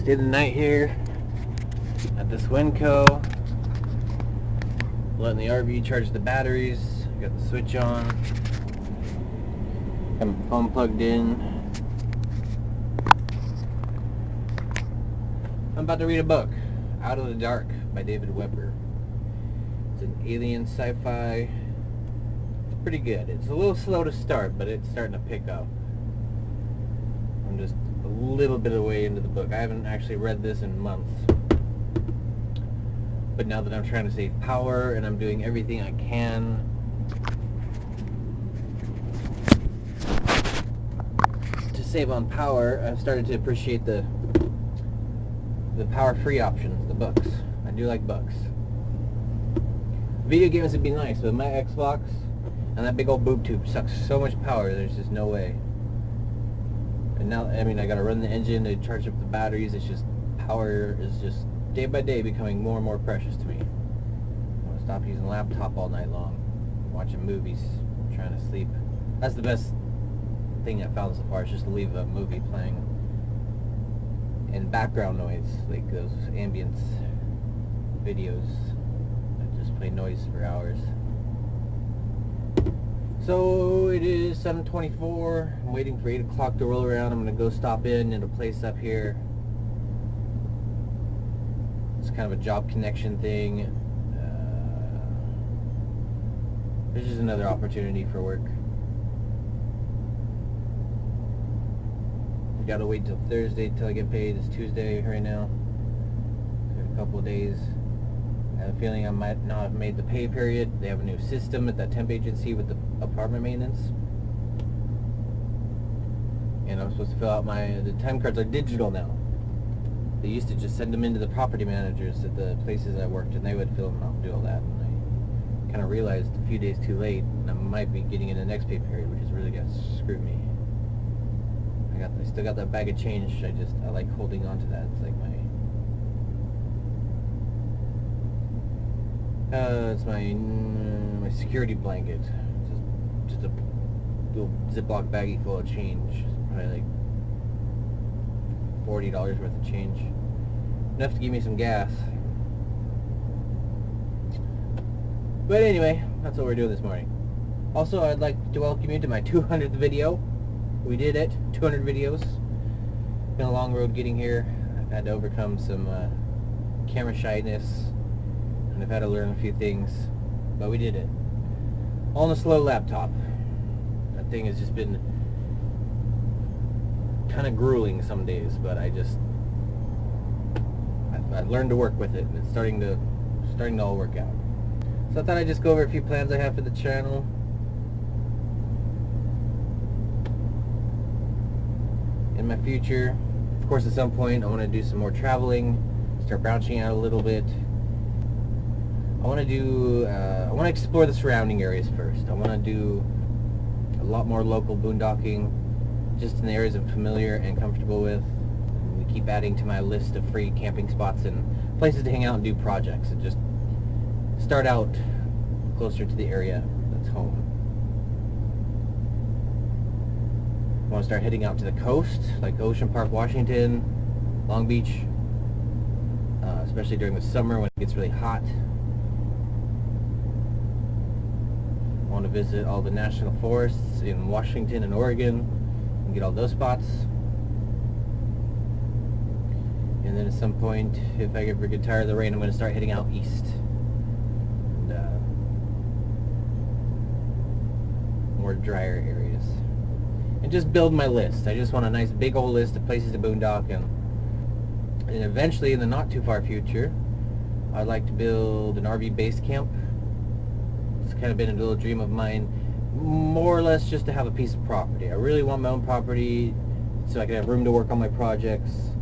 Stayed the night here at this Winco. Letting the RV charge the batteries. Got the switch on. Got my phone plugged in. I'm about to read a book, Out of the Dark by David Weber. It's an alien sci-fi. It's pretty good. It's a little slow to start, but it's starting to pick up. I'm just a little bit away into the book. I haven't actually read this in months. But now that I'm trying to save power and I'm doing everything I can to save on power, I've started to appreciate the power-free options, the books. I do like books. Video games would be nice, but my Xbox and that big old boob tube sucks so much power, there's just no way. And now, I mean, I gotta run the engine to charge up the batteries. It's just, power is just, day by day, becoming more and more precious to me. I want to stop using the laptop all night long, watching movies, trying to sleep. That's the best thing I've found so far, is just to leave a movie playing and background noise, like those ambience videos that just play noise for hours. So it is 7:24. I'm waiting for 8 o'clock to roll around. I'm gonna go stop in at a place up here. It's kind of a job connection thing. There's just another opportunity for work. Gotta wait till Thursday till I get paid. It's Tuesday right now. In a couple of days. I have a feeling I might not have made the pay period. They have a new system at that temp agency with the apartment maintenance. And I'm supposed to fill out the time cards are digital now. They used to just send them into the property managers at the places I worked, and they would fill them out and do all that. And I kind of realized a few days too late, and I might be getting in the next pay period, which is really gonna screw me. I still got that bag of change. I like holding on to that. It's like it's my security blanket. Just a little Ziploc baggie full of change. Probably like $40 worth of change. Enough to give me some gas. But anyway, that's what we're doing this morning. Also, I'd like to welcome you to my 200th video. We did it. 200 videos. Been a long road getting here. I've had to overcome some camera shyness, and I've had to learn a few things, but we did it. All on a slow laptop. That thing has just been kind of grueling some days, but I've learned to work with it, and it's starting to all work out. So I thought I'd just go over a few plans I have for the channel. In my future, of course, at some point I want to do some more traveling, start branching out a little bit. I want to explore the surrounding areas first. I want to do a lot more local boondocking, just in the areas I'm familiar and comfortable with. And we keep adding to my list of free camping spots and places to hang out and do projects, and just start out closer to the area that's home. I want to start heading out to the coast, like Ocean Park, Washington, Long Beach, especially during the summer when it gets really hot. I want to visit all the national forests in Washington and Oregon and get all those spots. And then at some point, if I ever get tired of the rain, I'm going to start heading out east. And more drier areas. And just build my list. I just want a nice big old list of places to boondock, and eventually, in the not too far future, I'd like to build an RV base camp. It's kind of been a little dream of mine, more or less just to have a piece of property. I really want my own property so I can have room to work on my projects.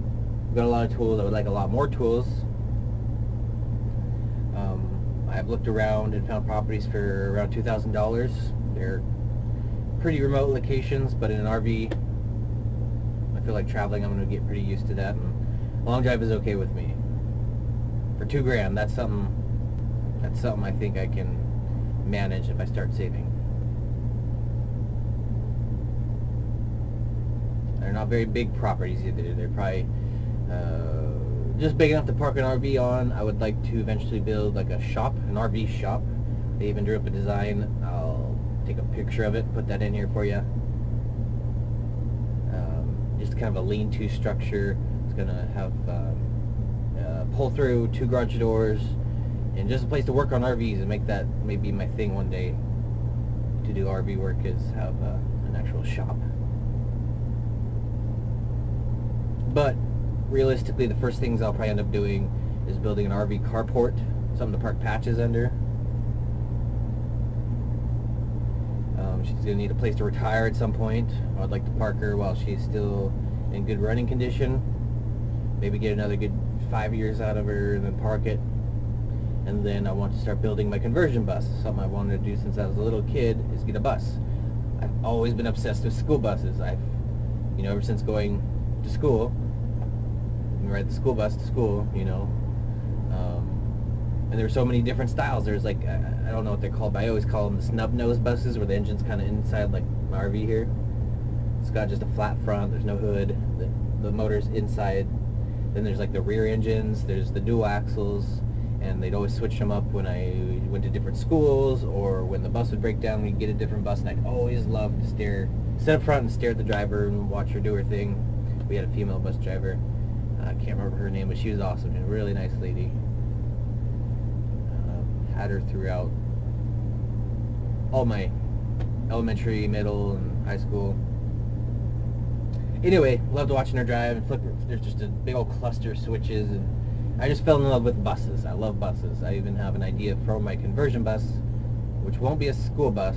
I've got a lot of tools. I would like a lot more tools. I've looked around and found properties for around $2,000. They're pretty remote locations, but in an RV, I feel like traveling, I'm going to get pretty used to that, and long drive is okay with me. For $2,000, that's something I think I can manage if I start saving. They're not very big properties either. They're probably Just big enough to park an RV on. I would like to eventually build like a shop, an RV shop. They even drew up a design. I'll take a picture of it, put that in here for you. Just kind of a lean-to structure. It's gonna have pull through, 2 garage doors, and just a place to work on RVs and make that maybe my thing one day to do RV work, is have an actual shop. But realistically, the first things I'll probably end up doing is building an RV carport, something to park Patches under. She's going to need a place to retire at some point. I'd like to park her while she's still in good running condition. Maybe get another good 5 years out of her and then park it. And then I want to start building my conversion bus. Something I wanted to do since I was a little kid is get a bus. I've always been obsessed with school buses. Ever since going to school, you ride the school bus to school, and there's so many different styles. There's like, I don't know what they're called, but I always call them the snub nose buses, where the engine's kind of inside, like my RV here. It's got just a flat front, there's no hood, the motor's inside. Then there's like the rear engines, there's the dual axles, and they'd always switch them up when I went to different schools, or when the bus would break down, we'd get a different bus, and I'd always love to sit up front and stare at the driver and watch her do her thing. We had a female bus driver. I can't remember her name, but she was awesome. A really nice lady. Had her throughout all my elementary, middle, and high school. Anyway, loved watching her drive and flip her. There's just a big old cluster of switches, and I just fell in love with buses. I love buses. I even have an idea for my conversion bus, which won't be a school bus.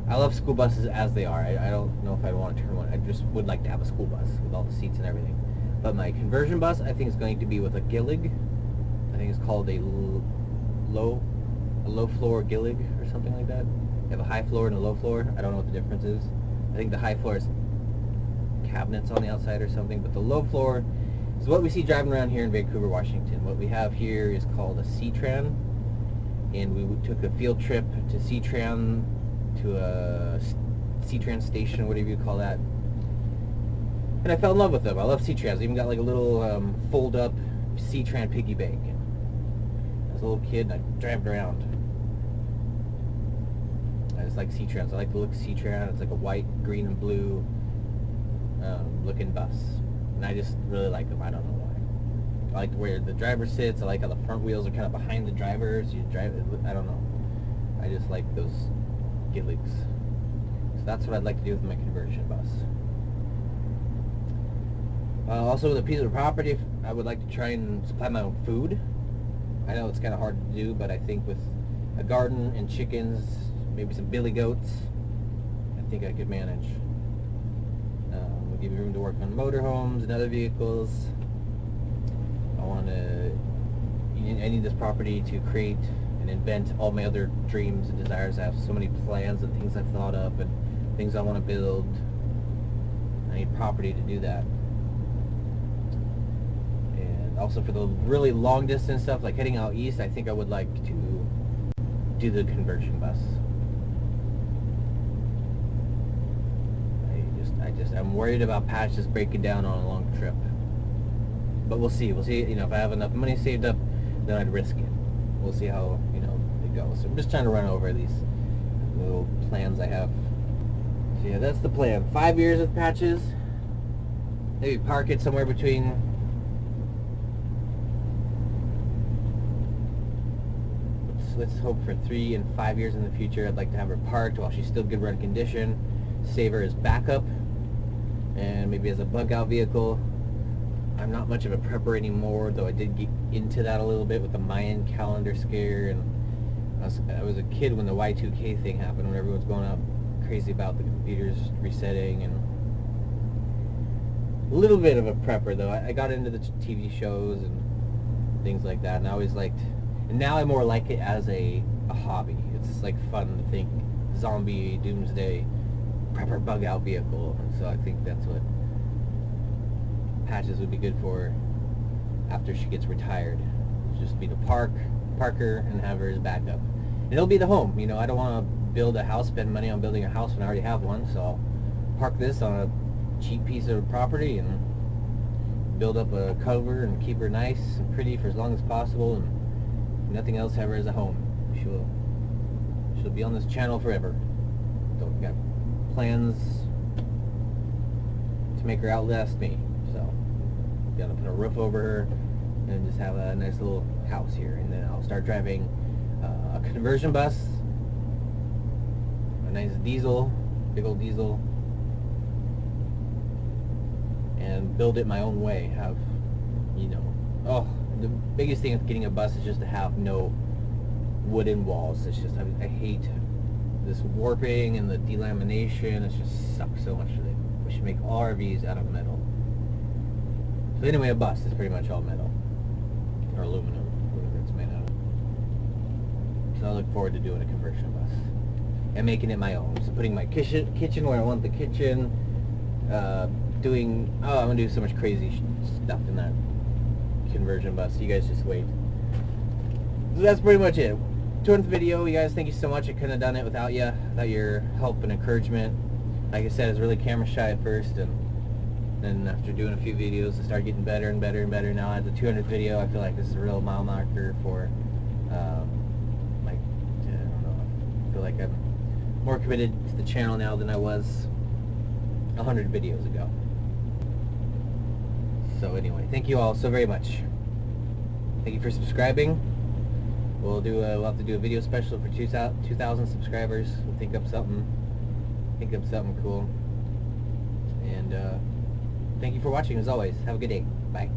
I love school buses as they are. I don't know if I want to turn one. I just would like to have a school bus with all the seats and everything. But my conversion bus, I think, is going to be with a Gillig. I think it's called a low floor Gillig or something like that. You have a high floor and a low floor. I don't know what the difference is. I think the high floor is cabinets on the outside or something, but the low floor is what we see driving around here in Vancouver, Washington. What we have here is called a C-Tran, and we took a field trip to C-Tran, to a C-Tran station, whatever you call that, and I fell in love with them. I love C-Trans. They even got like a little fold-up C-Tran piggy bank. As a little kid, I drove around. I just like C-Trans. I like the look of C-Tran. It's like a white, green, and blue looking bus, and I just really like them. I don't know why. I like where the driver sits. I like how the front wheels are kind of behind the driver, so you drive. I don't know. I just like those Gilligs. So that's what I'd like to do with my conversion bus. Also, with a piece of property, I would like to try and supply my own food. I know it's kind of hard to do, but I think with a garden and chickens, maybe some billy goats, I think I could manage. We'll give me room to work on motorhomes and other vehicles. I need this property to create and invent all my other dreams and desires. I have so many plans and things I've thought up and things I want to build. I need property to do that. And also for the really long distance stuff, like heading out east, I think I would like to do the conversion bus. I'm worried about Patches breaking down on a long trip. But we'll see. We'll see. If I have enough money saved up, then I'd risk it. We'll see how, it goes. So I'm just trying to run over these little plans I have. So yeah, that's the plan. 5 years with Patches. Maybe park it somewhere between let's hope for 3 and 5 years in the future. I'd like to have her parked while she's still good run condition. Save her as backup, and maybe as a bug out vehicle. I'm not much of a prepper anymore, though I did get into that a little bit with the Mayan calendar scare, and I was a kid when the Y2K thing happened, when everyone's going out crazy about the computers resetting, and a little bit of a prepper, though. I got into the TV shows and things like that, and I always liked, and now I more like it as a hobby. It's just like fun to think zombie, doomsday, prepper bug out vehicle, and so I think that's what Patches would be good for after she gets retired. Just be to park her and have her as backup. And it'll be the home. I don't want to build a house, spend money on building a house when I already have one, so I'll park this on a cheap piece of property and build up a cover and keep her nice and pretty for as long as possible, and nothing else, have her as a home. She'll be on this channel forever. So we got plans to make her outlast me. So gotta put a roof over her and just have a nice little house here, and then I'll start driving a conversion bus, a nice diesel, big old diesel, and build it my own way. Have, you know, the biggest thing with getting a bus is just to have no wooden walls. It's just, I hate this warping and the delamination. It just sucks so much. We should make all RVs out of metal. So anyway, a bus is pretty much all metal or aluminum, whatever it's made out of. So I look forward to doing a conversion bus and making it my own. So putting my kitchen where I want the kitchen. I'm gonna do so much crazy stuff in that conversion bus. You guys just wait. So that's pretty much it. 200th video, you guys. Thank you so much. I couldn't have done it without you, without your help and encouragement. Like I said, I was really camera shy at first, and then after doing a few videos, I started getting better and better and better. Now at the 200th video, I feel like this is a real mile marker for, I don't know, I feel like I'm more committed to the channel now than I was 100 videos ago. So anyway, thank you all so very much. Thank you for subscribing. We'll have to do a video special for 2,000 subscribers. We'll think up something cool. And thank you for watching as always. Have a good day. Bye.